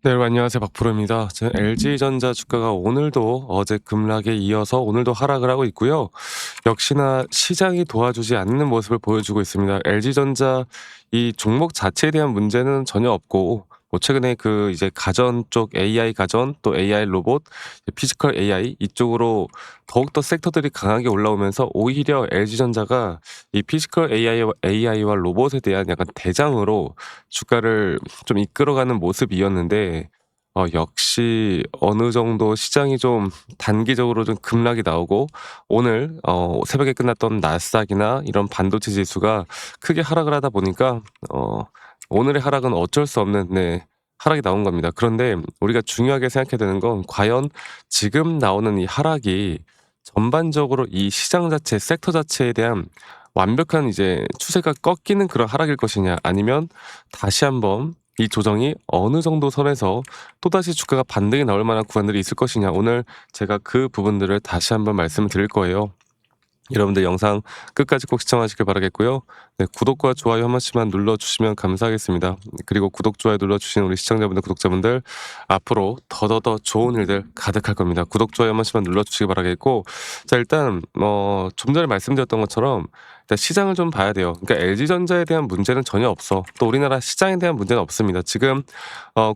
네, 여러분 안녕하세요. 박프로입니다. 지금 LG전자 주가가 오늘도 어제 급락에 이어서 오늘도 하락을 하고 있고요. 역시나 시장이 도와주지 않는 모습을 보여주고 있습니다. LG전자 이 종목 자체에 대한 문제는 전혀 없고 최근에 그 이제 가전 쪽 AI 가전 또 AI 로봇, 피지컬 AI 이쪽으로 더욱더 섹터들이 강하게 올라오면서 오히려 LG전자가 이 피지컬 AI와 로봇에 대한 약간 대장으로 주가를 좀 이끌어가는 모습이었는데 역시 어느 정도 시장이 좀 단기적으로 좀 급락이 나오고 오늘 새벽에 끝났던 나스닥이나 이런 반도체 지수가 크게 하락을 하다 보니까 어 오늘의 하락은 어쩔 수 없는 하락이 나온 겁니다. 그런데 우리가 중요하게 생각해야 되는 건 과연 지금 나오는 이 하락이 전반적으로 이 시장 자체, 섹터 자체에 대한 완벽한 이제 추세가 꺾이는 그런 하락일 것이냐 아니면 다시 한번 이 조정이 어느 정도 선에서 또다시 주가가 반등이 나올 만한 구간들이 있을 것이냐. 오늘 제가 그 부분들을 다시 한번 말씀을 드릴 거예요. 여러분들 영상 끝까지 꼭 시청하시길 바라겠고요. 네, 구독과 좋아요 한 번씩만 눌러주시면 감사하겠습니다. 그리고 구독, 좋아요 눌러주신 우리 시청자분들, 구독자분들 앞으로 더더더 좋은 일들 가득할 겁니다. 구독, 좋아요 한 번씩만 눌러주시기 바라겠고, 자 일단 좀 전에 말씀드렸던 것처럼 일단 시장을 좀 봐야 돼요. 그러니까 LG전자에 대한 문제는 전혀 없어. 또 우리나라 시장에 대한 문제는 없습니다. 지금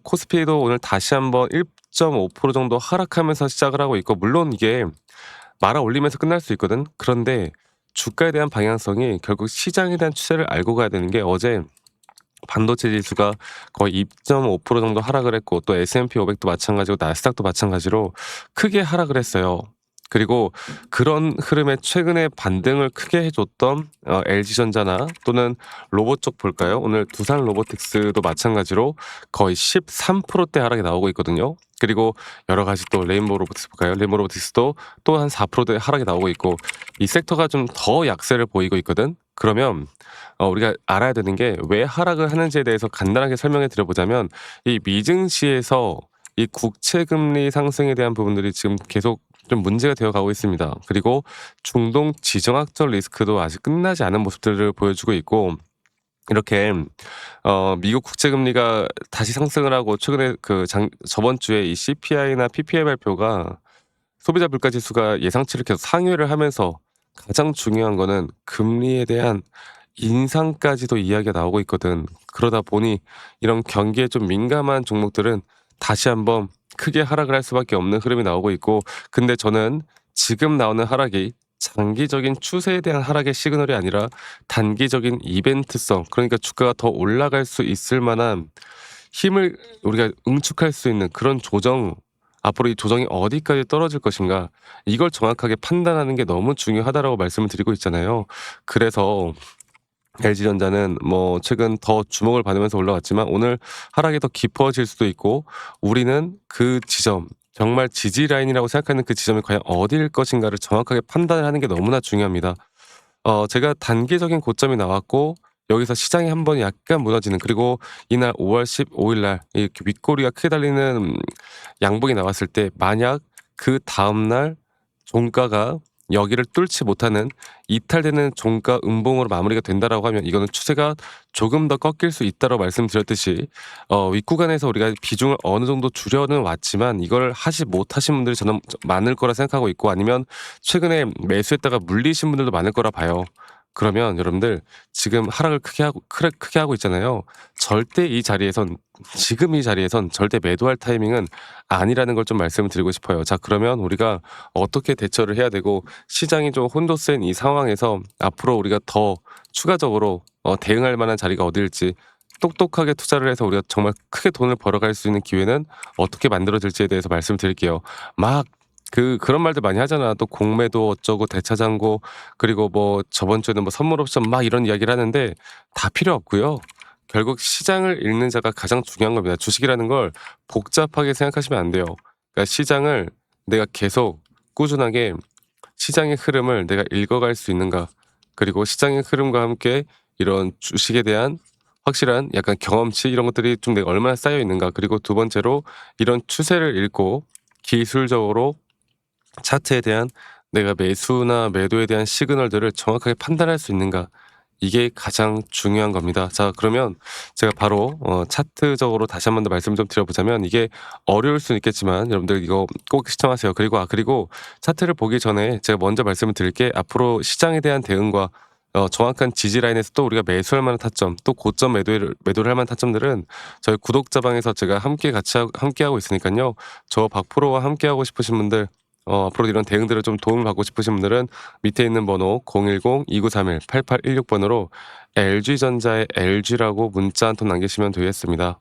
코스피도 오늘 다시 한번 1.5% 정도 하락하면서 시작을 하고 있고, 물론 이게 말아 올리면서 끝날 수 있거든. 그런데 주가에 대한 방향성이 결국 시장에 대한 추세를 알고 가야 되는 게, 어제 반도체 지수가 거의 2.5% 정도 하락을 했고 또 S&P 500도 마찬가지고 나스닥도 마찬가지로 크게 하락을 했어요. 그리고 그런 흐름에 최근에 반등을 크게 해줬던 LG전자나 또는 로봇 쪽 볼까요? 오늘 두산 로보틱스도 마찬가지로 거의 13%대 하락이 나오고 있거든요. 그리고 여러 가지 또 레인보우 로보틱스 볼까요? 레인보우 로보틱스도 또 한 4%대 하락이 나오고 있고, 이 섹터가 좀 더 약세를 보이고 있거든. 그러면 우리가 알아야 되는 게 왜 하락을 하는지에 대해서 간단하게 설명해 드려보자면, 이 미증시에서 이 국채 금리 상승에 대한 부분들이 지금 계속 좀 문제가 되어 가고 있습니다. 그리고 중동 지정학적 리스크도 아직 끝나지 않은 모습들을 보여주고 있고, 이렇게 미국 국채 금리가 다시 상승을 하고, 최근에 저번 주에 이 CPI나 PPI 발표가 소비자 물가 지수가 예상치를 계속 상회를 하면서 가장 중요한 거는 금리에 대한 인상까지도 이야기가 나오고 있거든. 그러다 보니 이런 경기에 좀 민감한 종목들은 다시 한번 크게 하락을 할 수밖에 없는 흐름이 나오고 있고, 근데 저는 지금 나오는 하락이 장기적인 추세에 대한 하락의 시그널이 아니라 단기적인 이벤트성, 그러니까 주가가 더 올라갈 수 있을 만한 힘을 우리가 응축할 수 있는 그런 조정, 앞으로 이 조정이 어디까지 떨어질 것인가, 이걸 정확하게 판단하는 게 너무 중요하다라고 말씀을 드리고 있잖아요. 그래서 LG전자는 최근 더 주목을 받으면서 올라왔지만 오늘 하락이 더 깊어질 수도 있고, 우리는 그 지점, 정말 지지 라인이라고 생각하는 그 지점이 과연 어디일 것인가를 정확하게 판단을 하는 게 너무나 중요합니다. 제가 단기적인 고점이 나왔고 여기서 시장이 한번 약간 무너지는, 그리고 이날 5월 15일 날 이렇게 윗꼬리가 크게 달리는 양봉이 나왔을 때, 만약 그다음 날 종가가 여기를 뚫지 못하는 이탈되는 종가 음봉으로 마무리가 된다라고 하면 이거는 추세가 조금 더 꺾일 수 있다고 말씀드렸듯이, 윗구간에서 우리가 비중을 어느 정도 줄여는 왔지만 이걸 하지 못하신 분들이 저는 많을 거라 생각하고 있고, 아니면 최근에 매수했다가 물리신 분들도 많을 거라 봐요. 그러면 여러분들 지금 하락을 크게 하고 있잖아요. 절대 이 자리에선, 지금 이 자리에선 절대 매도할 타이밍은 아니라는 걸 좀 말씀을 드리고 싶어요. 자, 그러면 우리가 어떻게 대처를 해야 되고, 시장이 좀 혼조세인 이 상황에서 앞으로 우리가 더 추가적으로 대응할 만한 자리가 어디일지, 똑똑하게 투자를 해서 우리가 정말 크게 돈을 벌어갈 수 있는 기회는 어떻게 만들어질지에 대해서 말씀드릴게요. 막 그런 말들 많이 하잖아. 또 공매도 어쩌고 대차장고, 그리고 저번 주에는 선물 옵션 막 이런 이야기를 하는데 다 필요 없고요. 결국 시장을 읽는 자가 가장 중요한 겁니다. 주식이라는 걸 복잡하게 생각하시면 안 돼요. 그러니까 시장을 내가 계속 꾸준하게, 시장의 흐름을 내가 읽어갈 수 있는가, 그리고 시장의 흐름과 함께 이런 주식에 대한 확실한 약간 경험치, 이런 것들이 좀 내가 얼마나 쌓여 있는가, 그리고 두 번째로 이런 추세를 읽고 기술적으로 차트에 대한 내가 매수나 매도에 대한 시그널들을 정확하게 판단할 수 있는가, 이게 가장 중요한 겁니다. 자, 그러면 제가 바로 차트적으로 다시 한 번 더 말씀을 좀 드려보자면, 이게 어려울 수는 있겠지만 여러분들 이거 꼭 시청하세요. 그리고 차트를 보기 전에 제가 먼저 말씀을 드릴 게, 앞으로 시장에 대한 대응과 정확한 지지 라인에서 또 우리가 매수할 만한 타점, 또 고점 매도를 할 만한 타점들은 저희 구독자방에서 제가 함께하고 있으니까요. 저 박프로와 함께하고 싶으신 분들, 앞으로 이런 대응들을 좀 도움을 받고 싶으신 분들은 밑에 있는 번호 010-2931-8816번으로 LG전자의 LG라고 문자 한 통 남기시면 되겠습니다.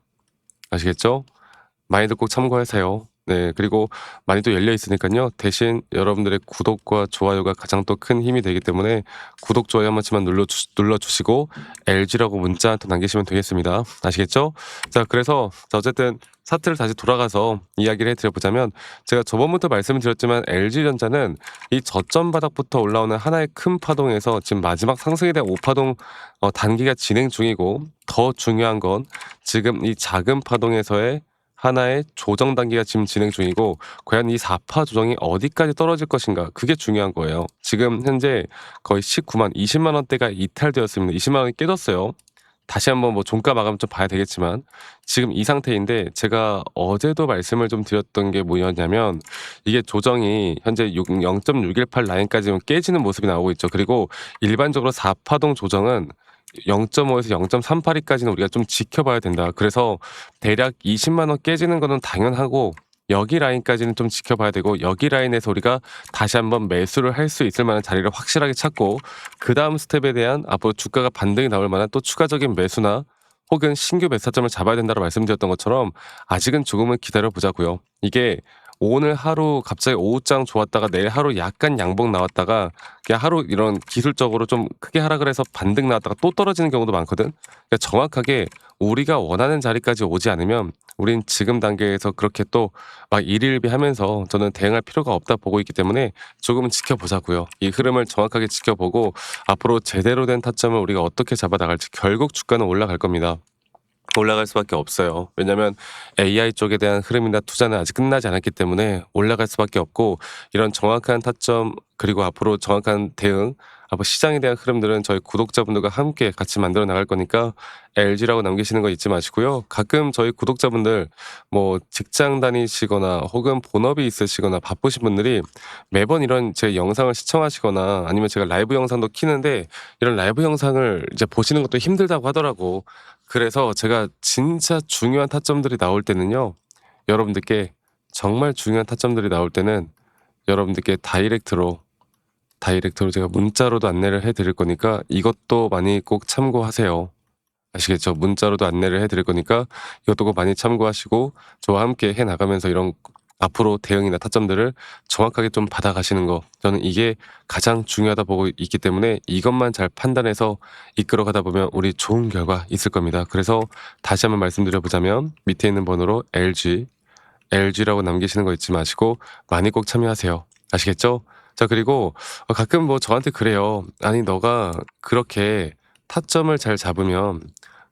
아시겠죠? 많이들 꼭 참고하세요. 네. 그리고 많이 또 열려 있으니깐요. 대신 여러분들의 구독과 좋아요가 가장 또 큰 힘이 되기 때문에 구독, 좋아요 한 번씩만 눌러 주시고 LG라고 문자 한 통 남기시면 되겠습니다. 아시겠죠? 자, 그래서 어쨌든 차트를 다시 돌아가서 이야기를 해 드려 보자면, 제가 저번부터 말씀을 드렸지만 LG전자는 이 저점 바닥부터 올라오는 하나의 큰 파동에서 지금 마지막 상승에 대한 5파동 단기가 진행 중이고, 더 중요한 건 지금 이 작은 파동에서의 하나의 조정 단계가 지금 진행 중이고, 과연 이 4파 조정이 어디까지 떨어질 것인가, 그게 중요한 거예요. 지금 현재 거의 19만 20만 원대가 이탈되었습니다. 20만 원이 깨졌어요. 다시 한번 뭐 종가 마감 좀 봐야 되겠지만 지금 이 상태인데, 제가 어제도 말씀을 좀 드렸던 게 뭐였냐면, 이게 조정이 현재 0.618 라인까지 깨지는 모습이 나오고 있죠. 그리고 일반적으로 4파동 조정은 0.5에서 0.382까지는 우리가 좀 지켜봐야 된다. 그래서 대략 20만 원 깨지는 거는 당연하고, 여기 라인까지는 좀 지켜봐야 되고, 여기 라인에서 우리가 다시 한번 매수를 할 수 있을 만한 자리를 확실하게 찾고, 그다음 스텝에 대한 앞으로 주가가 반등이 나올 만한 또 추가적인 매수나 혹은 신규 매수점을 잡아야 된다고 말씀드렸던 것처럼, 아직은 조금은 기다려 보자고요. 이게 오늘 하루 갑자기 오후장 좋았다가 내일 하루 약간 양봉 나왔다가 그냥 하루 이런 기술적으로 좀 크게 하락을 해서 반등 나왔다가 또 떨어지는 경우도 많거든. 그러니까 정확하게 우리가 원하는 자리까지 오지 않으면 우린 지금 단계에서 그렇게 또 막 일일비하면서 저는 대응할 필요가 없다 보고 있기 때문에 조금은 지켜보자고요. 이 흐름을 정확하게 지켜보고 앞으로 제대로 된 타점을 우리가 어떻게 잡아 나갈지, 결국 주가는 올라갈 겁니다. 올라갈 수밖에 없어요. 왜냐하면 AI 쪽에 대한 흐름이나 투자는 아직 끝나지 않았기 때문에 올라갈 수밖에 없고, 이런 정확한 타점 그리고 앞으로 정확한 대응, 앞으로 시장에 대한 흐름들은 저희 구독자분들과 함께 같이 만들어 나갈 거니까 LG라고 남기시는 거 잊지 마시고요. 가끔 저희 구독자분들 뭐 직장 다니시거나 혹은 본업이 있으시거나 바쁘신 분들이 매번 이런 제 영상을 시청하시거나 아니면 제가 라이브 영상도 키는데, 이런 라이브 영상을 이제 보시는 것도 힘들다고 하더라고. 그래서 제가 진짜 중요한 타점들이 나올 때는요, 여러분들께 정말 중요한 타점들이 나올 때는 여러분들께 다이렉트로 제가 문자로도 안내를 해 드릴 거니까 이것도 많이 꼭 참고하세요. 아시겠죠? 문자로도 안내를 해 드릴 거니까 이것도 꼭 많이 참고하시고, 저와 함께 해 나가면서 이런 앞으로 대응이나 타점들을 정확하게 좀 받아가시는 거, 저는 이게 가장 중요하다 보고 있기 때문에 이것만 잘 판단해서 이끌어가다 보면 우리 좋은 결과 있을 겁니다. 그래서 다시 한번 말씀드려 보자면, 밑에 있는 번호로 LG라고 남기시는 거 잊지 마시고 많이 꼭 참여하세요. 아시겠죠? 자, 그리고 가끔 뭐 저한테 그래요. "아니 너가 그렇게 타점을 잘 잡으면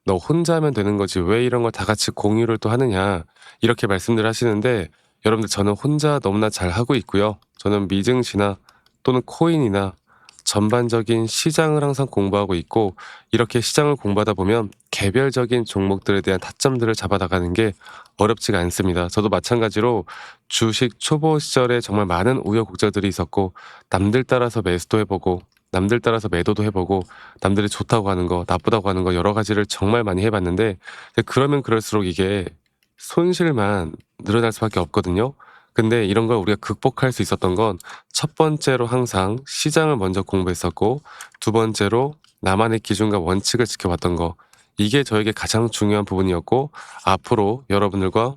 너 혼자 하면 되는 거지 왜 이런 걸 다 같이 공유를 또 하느냐." 이렇게 말씀들 하시는데, 여러분들 저는 혼자 너무나 잘하고 있고요. 저는 미증시나 또는 코인이나 전반적인 시장을 항상 공부하고 있고, 이렇게 시장을 공부하다 보면 개별적인 종목들에 대한 타점들을 잡아 나가는 게 어렵지가 않습니다. 저도 마찬가지로 주식 초보 시절에 정말 많은 우여곡절들이 있었고, 남들 따라서 매수도 해보고 남들 따라서 매도도 해보고, 남들이 좋다고 하는 거 나쁘다고 하는 거 여러 가지를 정말 많이 해봤는데, 그러면 그럴수록 이게 손실만 늘어날 수밖에 없거든요. 근데 이런 걸 우리가 극복할 수 있었던 건, 첫 번째로 항상 시장을 먼저 공부했었고, 두 번째로 나만의 기준과 원칙을 지켜봤던 거, 이게 저에게 가장 중요한 부분이었고, 앞으로 여러분들과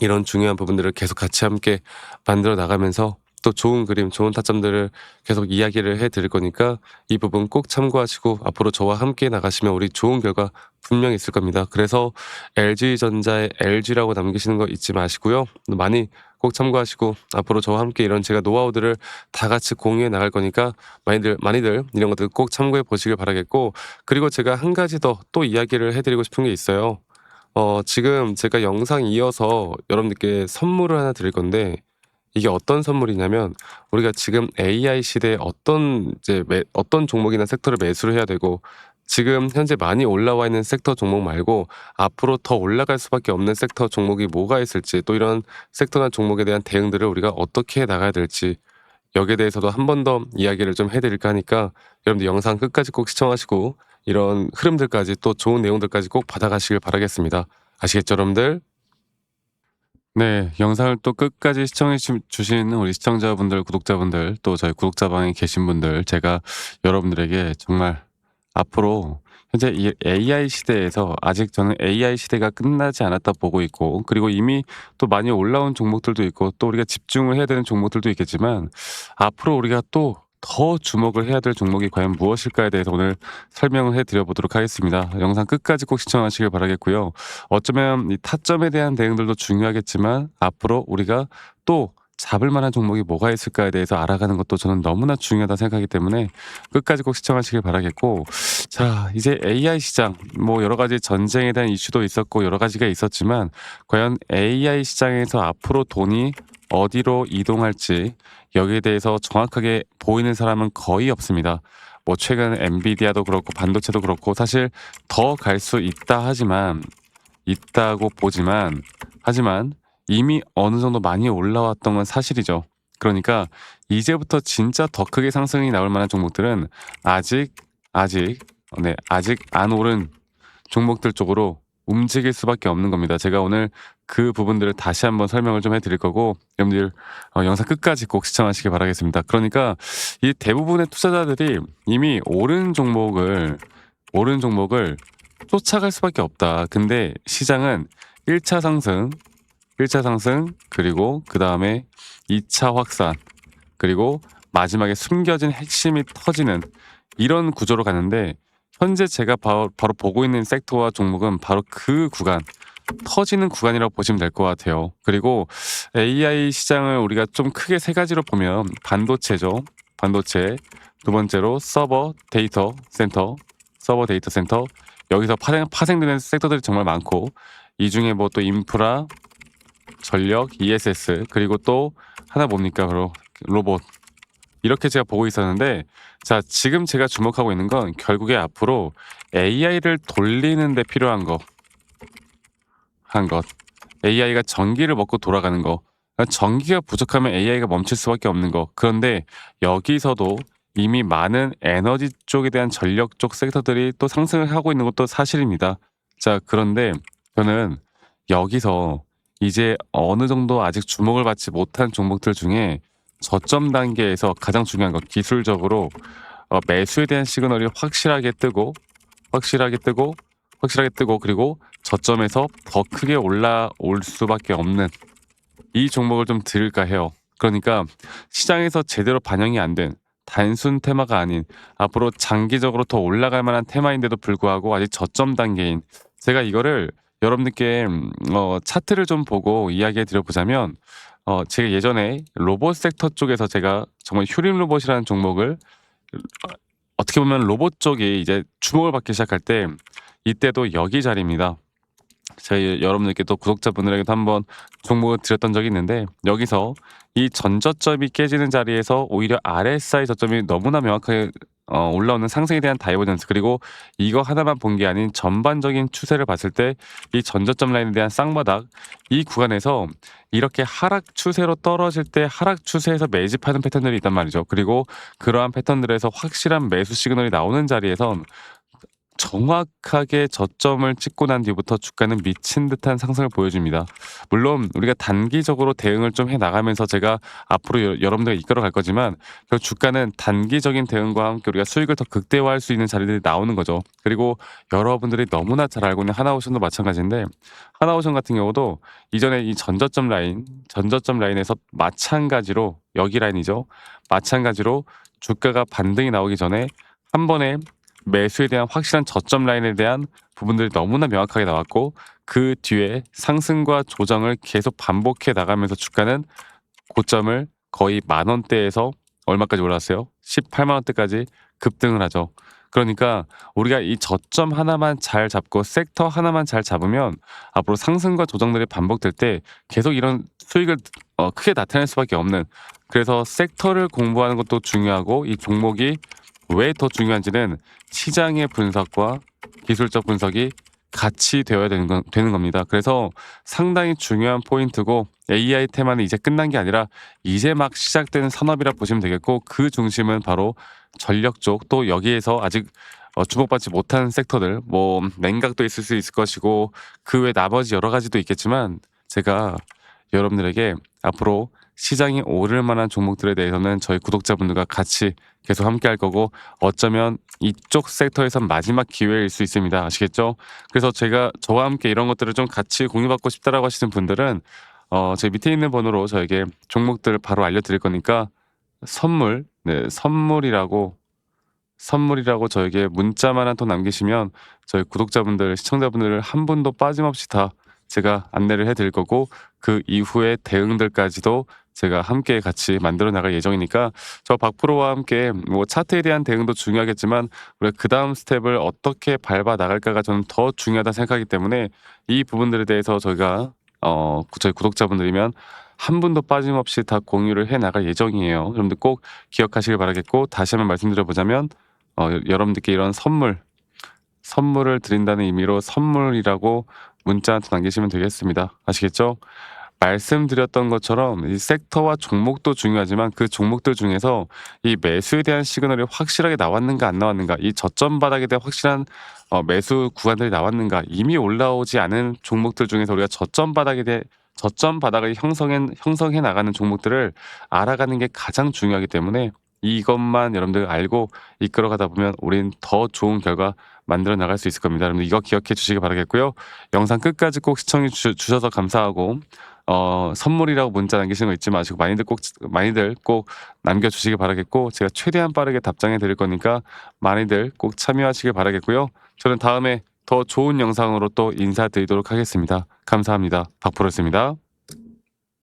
이런 중요한 부분들을 계속 같이 함께 만들어 나가면서 또 좋은 그림, 좋은 타점들을 계속 이야기를 해 드릴 거니까 이 부분 꼭 참고하시고 앞으로 저와 함께 나가시면 우리 좋은 결과 분명히 있을 겁니다. 그래서 LG전자의 LG라고 남기시는 거 잊지 마시고요. 많이 꼭 참고하시고 앞으로 저와 함께 이런 제가 노하우들을 다 같이 공유해 나갈 거니까 많이들 이런 것들 꼭 참고해 보시길 바라겠고, 그리고 제가 한 가지 더 또 이야기를 해 드리고 싶은 게 있어요. 지금 제가 영상 이어서 여러분들께 선물을 하나 드릴 건데, 이게 어떤 선물이냐면 우리가 지금 AI 시대에 어떤 종목이나 섹터를 매수를 해야 되고 지금 현재 많이 올라와 있는 섹터 종목 말고 앞으로 더 올라갈 수밖에 없는 섹터 종목이 뭐가 있을지 또 이런 섹터나 종목에 대한 대응들을 우리가 어떻게 해 나가야 될지 여기에 대해서도 한 번 더 이야기를 좀 해 드릴까 하니까 여러분들 영상 끝까지 꼭 시청하시고 이런 흐름들까지 또 좋은 내용들까지 꼭 받아가시길 바라겠습니다. 아시겠죠, 여러분들? 네. 영상을 또 끝까지 시청해 주신 우리 시청자분들, 구독자분들 또 저희 구독자방에 계신 분들 제가 여러분들에게 정말 앞으로 현재 이 AI 시대에서 아직 저는 AI 시대가 끝나지 않았다 보고 있고 그리고 이미 또 많이 올라온 종목들도 있고 또 우리가 집중을 해야 되는 종목들도 있겠지만 앞으로 우리가 또 더 주목을 해야 될 종목이 과연 무엇일까에 대해서 오늘 설명을 해 드려 보도록 하겠습니다. 영상 끝까지 꼭 시청하시길 바라겠고요. 어쩌면 이 타점에 대한 대응들도 중요하겠지만 앞으로 우리가 또 잡을 만한 종목이 뭐가 있을까에 대해서 알아가는 것도 저는 너무나 중요하다 생각하기 때문에 끝까지 꼭 시청하시길 바라겠고 자 이제 AI 시장 뭐 여러 가지 전쟁에 대한 이슈도 있었고 여러 가지가 있었지만 과연 AI 시장에서 앞으로 돈이 어디로 이동할지 여기에 대해서 정확하게 보이는 사람은 거의 없습니다. 뭐 최근 엔비디아도 그렇고 반도체도 그렇고 사실 더 갈 수 있다 하지만 있다고 보지만 하지만 이미 어느 정도 많이 올라왔던 건 사실이죠. 그러니까 이제부터 진짜 더 크게 상승이 나올 만한 종목들은 아직 아직 안 오른 종목들 쪽으로 움직일 수밖에 없는 겁니다. 제가 오늘 그 부분들을 다시 한번 설명을 좀 해 드릴 거고 여러분들 영상 끝까지 꼭 시청하시길 바라겠습니다. 그러니까 이 대부분의 투자자들이 이미 오른 종목을 쫓아갈 수밖에 없다. 근데 시장은 1차 상승, 1차 상승 그리고 그다음에 2차 확산 그리고 마지막에 숨겨진 핵심이 터지는 이런 구조로 가는데 현재 제가 바로 보고 있는 섹터와 종목은 바로 그 구간 터지는 구간이라고 보시면 될 것 같아요. 그리고 AI 시장을 우리가 좀 크게 세 가지로 보면 반도체죠. 반도체. 두 번째로 서버 데이터 센터. 여기서 파생되는 섹터들이 정말 많고 이 중에 뭐 또 인프라, 전력, ESS 그리고 또 하나 뭡니까? 바로 로봇. 이렇게 제가 보고 있었는데 자 지금 제가 주목하고 있는 건 결국에 앞으로 AI를 돌리는 데 필요한 것. AI가 전기를 먹고 돌아가는 거. 그러니까 전기가 부족하면 AI가 멈출 수밖에 없는 거. 그런데 여기서도 이미 많은 에너지 쪽에 대한 전력 쪽 섹터들이 또 상승을 하고 있는 것도 사실입니다. 자, 그런데 저는 여기서 이제 어느 정도 아직 주목을 받지 못한 종목들 중에 저점 단계에서 가장 중요한 것, 기술적으로 매수에 대한 시그널이 확실하게 뜨고 그리고 저점에서 더 크게 올라올 수밖에 없는 이 종목을 좀 들을까 해요. 그러니까 시장에서 제대로 반영이 안 된 단순 테마가 아닌 앞으로 장기적으로 더 올라갈 만한 테마인데도 불구하고 아직 저점 단계인 제가 이거를 여러분들께 차트를 좀 보고 이야기해 드려보자면 제가 예전에 로봇 섹터 쪽에서 제가 정말 휴림 로봇이라는 종목을 어떻게 보면 로봇 쪽이 이제 주목을 받기 시작할 때 이때도 여기 자리입니다. 저희 여러분들께 또 구독자분들에게도 한번 종목을 드렸던 적이 있는데 여기서 이 전저점이 깨지는 자리에서 오히려 RSI 저점이 너무나 명확하게 올라오는 상승에 대한 다이버전스 그리고 이거 하나만 본 게 아닌 전반적인 추세를 봤을 때 이 전저점 라인에 대한 쌍바닥 이 구간에서 이렇게 하락 추세로 떨어질 때 하락 추세에서 매집하는 패턴들이 있단 말이죠. 그리고 그러한 패턴들에서 확실한 매수 시그널이 나오는 자리에선 정확하게 저점을 찍고 난 뒤부터 주가는 미친 듯한 상승을 보여줍니다. 물론 우리가 단기적으로 대응을 좀 해 나가면서 제가 앞으로 여러분들을 이끌어 갈 거지만 그 주가는 단기적인 대응과 함께 우리가 수익을 더 극대화할 수 있는 자리들이 나오는 거죠. 그리고 여러분들이 너무나 잘 알고 있는 하나오션도 마찬가지인데 하나오션 같은 경우도 이전에 이 전저점 라인에서 마찬가지로 여기 라인이죠. 마찬가지로 주가가 반등이 나오기 전에 한 번에 매수에 대한 확실한 저점 라인에 대한 부분들이 너무나 명확하게 나왔고 그 뒤에 상승과 조정을 계속 반복해 나가면서 주가는 고점을 거의 10,000원대에서 얼마까지 올랐어요? 18만 원대까지 급등을 하죠. 그러니까 우리가 이 저점 하나만 잘 잡고 섹터 하나만 잘 잡으면 앞으로 상승과 조정들이 반복될 때 계속 이런 수익을 크게 나타낼 수밖에 없는, 그래서 섹터를 공부하는 것도 중요하고 이 종목이 왜 더 중요한지는 시장의 분석과 기술적 분석이 같이 되어야 되는 겁니다. 그래서 상당히 중요한 포인트고 AI 테마는 이제 끝난 게 아니라 이제 막 시작되는 산업이라 보시면 되겠고 그 중심은 바로 전력 쪽, 또 여기에서 아직 주목받지 못한 섹터들, 뭐 냉각도 있을 수 있을 것이고 그 외 나머지 여러 가지도 있겠지만 제가 여러분들에게 앞으로 시장이 오를 만한 종목들에 대해서는 저희 구독자분들과 같이 계속 함께 할 거고 어쩌면 이쪽 섹터에선 마지막 기회일 수 있습니다. 아시겠죠? 그래서 제가 저와 함께 이런 것들을 좀 같이 공유받고 싶다라고 하시는 분들은 제 밑에 있는 번호로 저에게 종목들 바로 알려드릴 거니까 선물, 네, 선물이라고 저에게 문자만 한 통 남기시면 저희 구독자분들, 시청자분들 한 분도 빠짐없이 다 제가 안내를 해드릴 거고 그 이후에 대응들까지도 제가 함께 같이 만들어 나갈 예정이니까 저 박프로와 함께 뭐 차트에 대한 대응도 중요하겠지만 우리가 그 다음 스텝을 어떻게 밟아 나갈까가 저는 더 중요하다 생각하기 때문에 이 부분들에 대해서 저희가 저희 구독자분들이면 한 분도 빠짐없이 다 공유를 해 나갈 예정이에요. 여러분들 꼭 기억하시길 바라겠고 다시 한번 말씀드려보자면 여러분들께 이런 선물을 드린다는 의미로 선물이라고 문자 한 통 남기시면 되겠습니다. 아시겠죠? 말씀드렸던 것처럼 이 섹터와 종목도 중요하지만 그 종목들 중에서 이 매수에 대한 시그널이 확실하게 나왔는가 안 나왔는가, 이 저점 바닥에 대한 확실한 매수 구간들이 나왔는가, 이미 올라오지 않은 종목들 중에서 우리가 저점 바닥을 형성해 나가는 종목들을 알아가는 게 가장 중요하기 때문에 이것만 여러분들 알고 이끌어가다 보면 우린 더 좋은 결과 만들어 나갈 수 있을 겁니다. 여러분들 이거 기억해 주시기 바라겠고요. 영상 끝까지 꼭 시청해 주셔서 감사하고 선물이라고 문자 남기시는 거 잊지 마시고 많이들 꼭 남겨주시기 바라겠고 제가 최대한 빠르게 답장해 드릴 거니까 많이들 꼭 참여하시길 바라겠고요. 저는 다음에 더 좋은 영상으로 또 인사드리도록 하겠습니다. 감사합니다. 박프로였습니다.